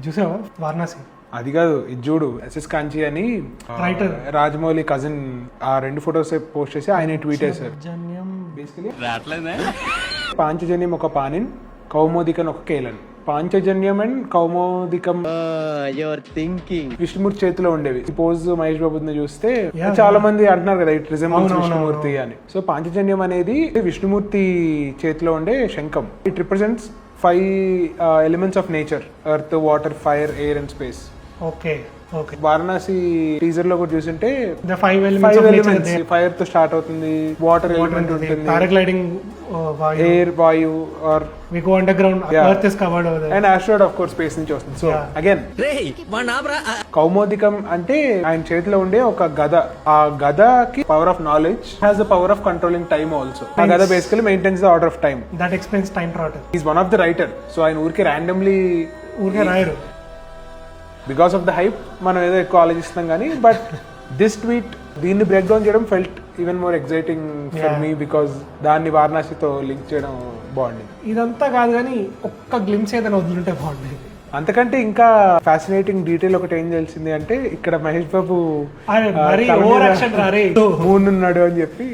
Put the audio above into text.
చూసావా వారణాసి? అది కాదు, ఇది చూడు, ఎస్ఎస్ కాంచి అని రైటర్ రాజమౌళి కజిన్ ఆ 2 ఫొటోస్ పోస్ట్ చేసి ఆయన ట్వీట్ చేశారు. జన్యం బేసికలీ పాంచజన్యం ఒక పానిన్, కౌమోదికన్ ఒక కేలన్. పాంచజన్యం అండ్ కౌమోదికం విష్ణుమూర్తి చేతిలో ఉండేవి. ఈ పోజ్ మహేష్ బాబుని చూస్తే చాలా మంది అంటున్నారు కదా ఇట్ రిజెంబుల్స్ విష్ణుమూర్తి అని. సో పాంచజన్యం అనేది విష్ణుమూర్తి చేతిలో ఉండే శంఖం. It represents 5 elements of nature: earth, water, fire, air and space. Okay okay. Varanasi teaser లో కూడా చూసింటే ద 5 ఎలిమెంట్స్ ఫైర్ తో స్టార్ట్ అవుతుంది, వాటర్ ఎలిమెంట్ ఉంటుంది, పారాగ్లైడింగ్, ఎయిర్, వాయు, or we go underground, earth is covered over there, and asteroid of course space నుంచి వస్తుంది. So again కౌమోదికం అంటే ఆయన చేతిలో ఉండే ఒక గద. ఆ గదకి power of knowledge has the power of controlling time also. ఆ గద basically maintains the order of time. that explains time travel. Is one of the writer. So ఆయన ఊరికే ర్యాండమ్లీ రాయరు. బికాస్ ఆఫ్ ద హైప్ మనం ఏదో ఎక్కువ ఆలోచిస్తున్నాం కానీ, బట్ దిస్ ట్వీట్ దీన్ని బ్రేక్ డౌన్ చేయడం felt even more exciting for me, because దాన్ని వారణాసితో లింక్ చేయడం బాగుంది. ఇదంతా కాదు కానీ ఒక్క గ్లిమ్స్ ఏదైనా వదులుంటే బాగుండేది. అంతకంటే ఇంకా ఫ్యాసినేటింగ్ డీటెయిల్ ఒకటి ఏం తెలిసింది అంటే, ఇక్కడ మహేష్ బాబు ఓవర్ యాక్షన్ రారే మూన్ ఉన్నాడు అని చెప్పి